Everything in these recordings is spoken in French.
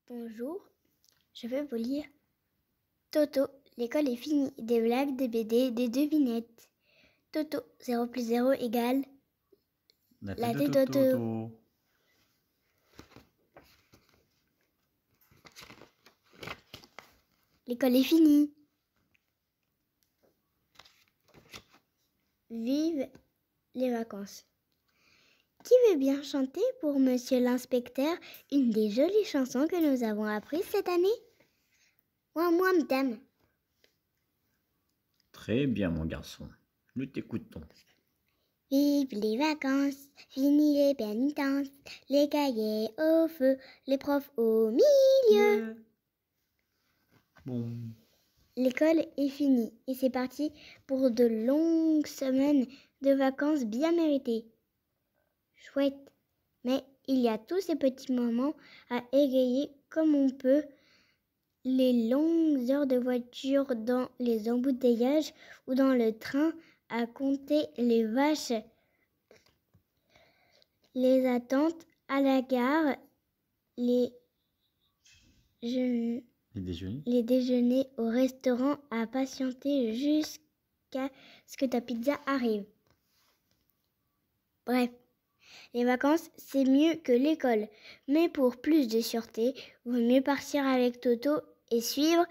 Bonjour, je vais vous lire Toto, l'école est finie. Des blagues, des BD, des devinettes. Toto, 0 plus 0 égale La la tête tête de Toto. Toto. L'école est finie. Vive les vacances. Qui veut bien chanter pour Monsieur l'inspecteur une des jolies chansons que nous avons apprises cette année? Moi, madame. Très bien, mon garçon. Nous t'écoutons. Vive les vacances, fini les pénitences, les cahiers au feu, les profs au milieu. Bon. L'école est finie et c'est parti pour de longues semaines de vacances bien méritées. Chouette, mais il y a tous ces petits moments à égayer comme on peut. Les longues heures de voiture dans les embouteillages ou dans le train à compter les vaches, les attentes à la gare, les déjeuners au restaurant à patienter jusqu'à ce que ta pizza arrive. Bref, les vacances, c'est mieux que l'école. Mais pour plus de sûreté, vaut mieux partir avec Toto et suivre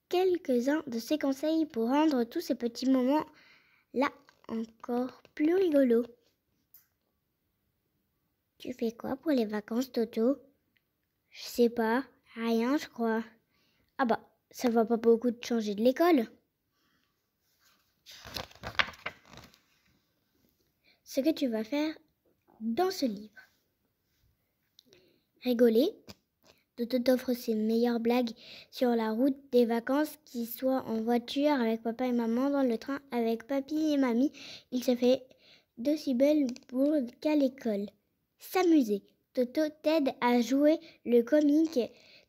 quelques-uns de ses conseils pour rendre tous ces petits moments-là encore plus rigolos. Tu fais quoi pour les vacances, Toto? Je sais pas, rien, je crois. Ah bah, ça va pas beaucoup de changer de l'école. Ce que tu vas faire dans ce livre. Rigoler. Toto t'offre ses meilleures blagues sur la route des vacances, qu'il soit en voiture avec papa et maman, dans le train avec papy et mamie. Il se fait d'aussi belles bourdes qu'à l'école. S'amuser. Toto t'aide à jouer le comique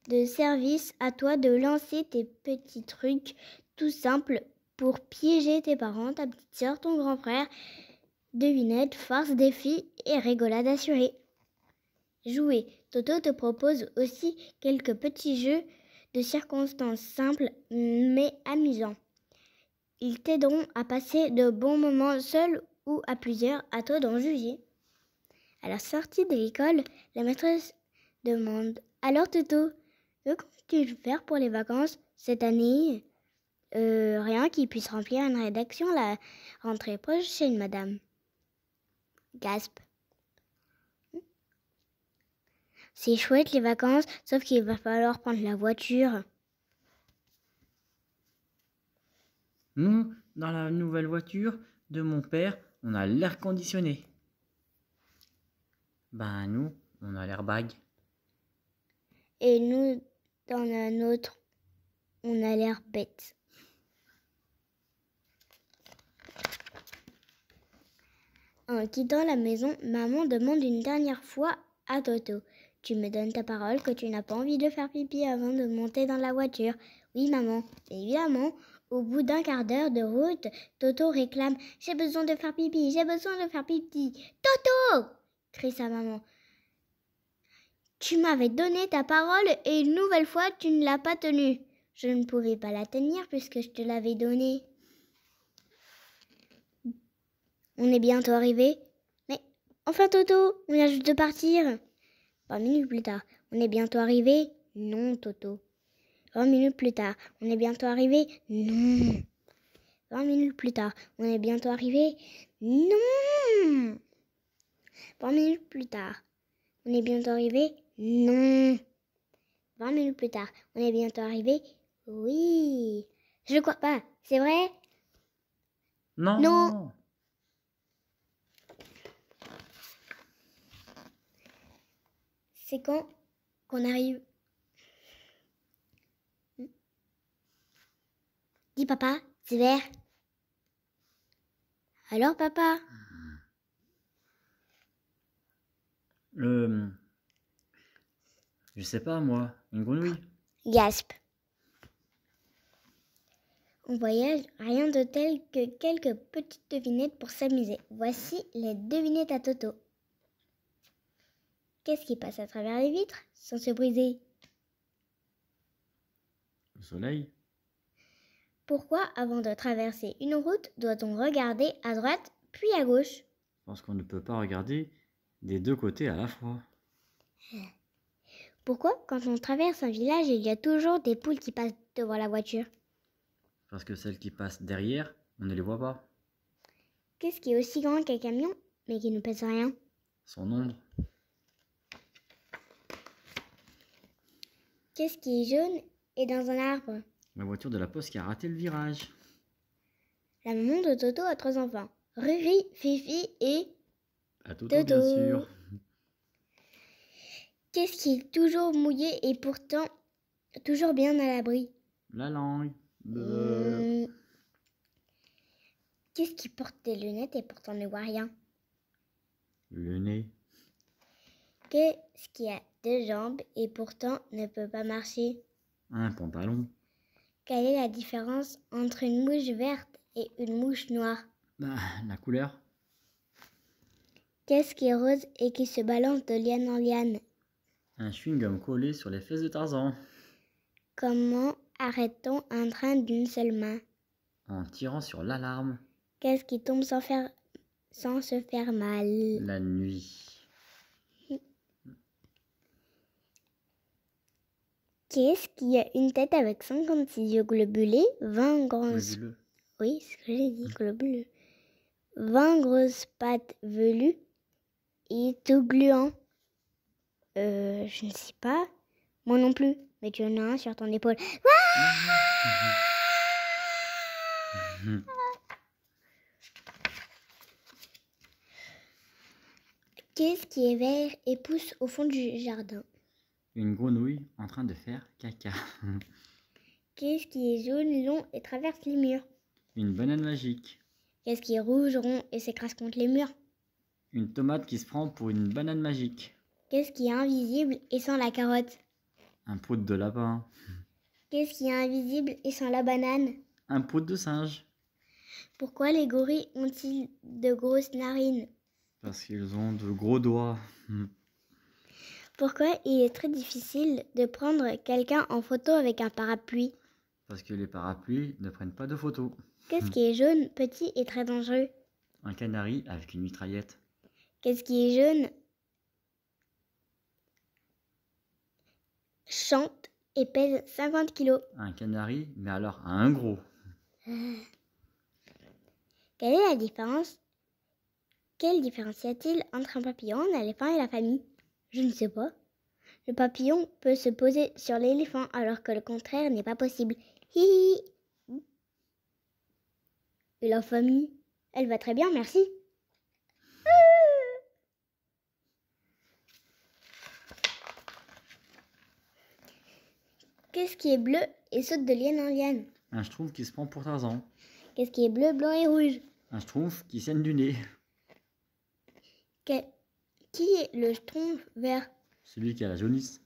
de service, à toi de lancer tes petits trucs tout simples pour piéger tes parents, ta petite sœur, ton grand frère. Devinette, farce, défi et rigolade assurée. Jouer. Toto te propose aussi quelques petits jeux de circonstances simples mais amusants. Ils t'aideront à passer de bons moments seuls ou à plusieurs, à toi d'en juger. À la sortie de l'école, la maîtresse demande: alors Toto, que comptes-tu faire pour les vacances cette année? Rien qui puisse remplir une rédaction la rentrée prochaine, madame. Gasp. C'est chouette les vacances, sauf qu'il va falloir prendre la voiture. Nous, dans la nouvelle voiture de mon père, on a l'air conditionné. Ben nous, on a l'airbag. Et nous, dans la nôtre, on a l'air bête. En quittant la maison, maman demande une dernière fois à Toto: tu me donnes ta parole que tu n'as pas envie de faire pipi avant de monter dans la voiture? Oui, maman. Évidemment, au bout d'un quart d'heure de route, Toto réclame: j'ai besoin de faire pipi, j'ai besoin de faire pipi. Toto! Crie sa maman. Tu m'avais donné ta parole et une nouvelle fois, tu ne l'as pas tenue. Je ne pouvais pas la tenir puisque je te l'avais donnée. On est bientôt arrivé. Mais enfin Toto, on vient juste de partir. 20 minutes plus tard, on est bientôt arrivé. Non Toto. 20 minutes plus tard, on est bientôt arrivé. Non. 20 minutes plus tard, on est bientôt arrivé. Non. 20 minutes plus tard, on est bientôt arrivé. Non. 20 minutes plus tard, on est bientôt arrivé. Oui. Je ne crois pas. C'est vrai? Non. Non. C'est quand qu'on arrive? Dis papa, c'est vert. Alors papa? Je sais pas moi, une grenouille. Gasp. On voyage, rien de tel que quelques petites devinettes pour s'amuser. Voici les devinettes à Toto. Qu'est-ce qui passe à travers les vitres sans se briser? Le soleil. Pourquoi, avant de traverser une route, doit-on regarder à droite puis à gauche? Parce qu'on ne peut pas regarder des deux côtés à la fois. Pourquoi, quand on traverse un village, il y a toujours des poules qui passent devant la voiture? Parce que celles qui passent derrière, on ne les voit pas. Qu'est-ce qui est aussi grand qu'un camion, mais qui ne pèse rien? Son ombre. Qu'est-ce qui est jaune et dans un arbre? La voiture de la poste qui a raté le virage. La maman de Toto a 3 enfants. Riri, Fifi et À Toto, bien sûr. Qu'est-ce qui est toujours mouillé et pourtant toujours bien à l'abri? La langue. Qu'est-ce qui porte des lunettes et pourtant ne voit rien? Le nez. Qu'est-ce qui a 2 jambes et pourtant ne peut pas marcher? Un pantalon. Quelle est la différence entre une mouche verte et une mouche noire? La couleur. Qu'est-ce qui est rose et qui se balance de liane en liane? Un chewing-gum collé sur les fesses de Tarzan. Comment arrête-t-on un train d'une seule main? En tirant sur l'alarme. Qu'est-ce qui tombe sans se faire mal? La nuit. Qu'est-ce qui a une tête avec 56 yeux globulés, 20 grosses... Globuleux. Oui, c'est ce que j'ai dit, globuleux. 20 grosses pattes velues et tout gluant. Je ne sais pas. Moi non plus. Mais tu en as un sur ton épaule. Qu'est-ce qui est vert et pousse au fond du jardin? Une grenouille en train de faire caca. Qu'est-ce qui est jaune, long et traverse les murs? Une banane magique. Qu'est-ce qui est rouge, rond et s'écrase contre les murs? Une tomate qui se prend pour une banane magique. Qu'est-ce qui est invisible et sans la carotte? Un prout de lapin. Qu'est-ce qui est invisible et sans la banane? Un prout de singe. Pourquoi les gorilles ont-ils de grosses narines? Parce qu'ils ont de gros doigts. Pourquoi il est très difficile de prendre quelqu'un en photo avec un parapluie? Parce que les parapluies ne prennent pas de photos. Qu'est-ce qui est jaune, petit et très dangereux? Un canari avec une mitraillette. Qu'est-ce qui est jaune, chante et pèse 50 kilos? Un canari, mais alors un gros. Quelle est la différence? Quelle différence y a-t-il entre un papillon, un éléphant et la famille? Je ne sais pas. Le papillon peut se poser sur l'éléphant alors que le contraire n'est pas possible. Hihi. Et la famille? Elle va très bien, merci. Qu'est-ce qui est bleu et saute de liane en liane? Un schtroumpf qui se prend pour Tarzan. Qu'est-ce qui est bleu, blanc et rouge? Un schtroumpf qui saigne du nez. Qui est le schtroumpf vert? Celui qui a la jaunisse.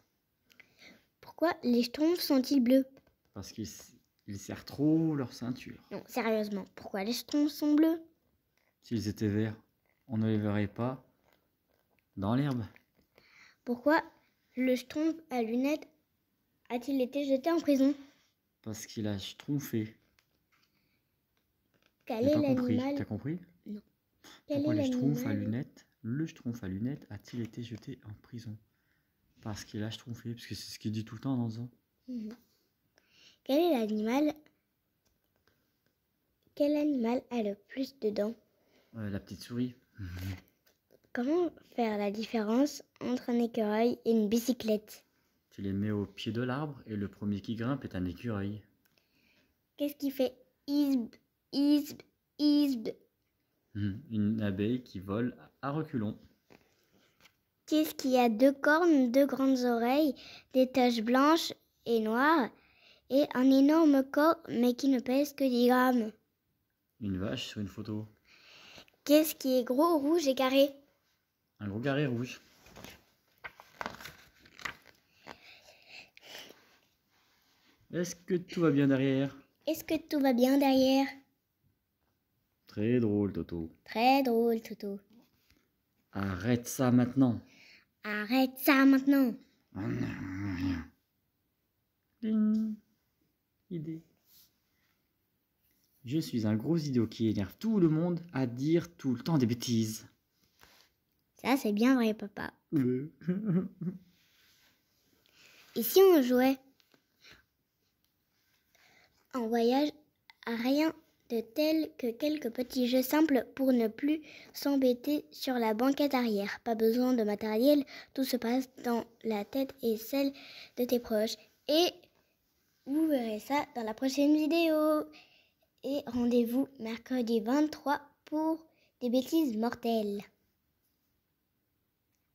Pourquoi les schtroumpfs sont-ils bleus? Parce qu'ils serrent trop leur ceinture. Non, sérieusement, pourquoi les schtroumpfs sont bleus? S'ils étaient verts, on ne les verrait pas dans l'herbe. Pourquoi le schtroumpf à lunettes a-t-il été jeté en prison? Parce qu'il a schtroumpfé. Quel J'ai est pas compris. l'animal? T'as compris? Non. Quel Pourquoi est le schtroumpf à l'animal? lunettes, a-t-il été jeté en prison? Parce qu'il a schtroumpfé, parce que c'est ce qu'il dit tout le temps dans un. Quel est l'animal? Quel animal a le plus de dents? La petite souris. Comment faire la différence entre un écureuil et une bicyclette? Tu les mets au pied de l'arbre et le premier qui grimpe est un écureuil. Qu'est-ce qui fait isb, isb, isb? Une abeille qui vole à reculons. Qu'est-ce qui a 2 cornes, 2 grandes oreilles, des taches blanches et noires et un énorme corps mais qui ne pèse que 10 grammes? Une vache sur une photo. Qu'est-ce qui est gros, rouge et carré? Un gros carré rouge. Est-ce que tout va bien derrière? Est-ce que tout va bien derrière? Très drôle, Toto. Très drôle, Toto. Arrête ça maintenant. Arrête ça maintenant. Ding. Idée. Je suis un gros idiot qui énerve tout le monde à dire tout le temps des bêtises. Ça, c'est bien vrai, papa. Ouais. Et si on jouait en voyage à rien de tel que quelques petits jeux simples pour ne plus s'embêter sur la banquette arrière. Pas besoin de matériel, tout se passe dans la tête et celle de tes proches. Et vous verrez ça dans la prochaine vidéo. Et rendez-vous mercredi 23 pour des bêtises mortelles.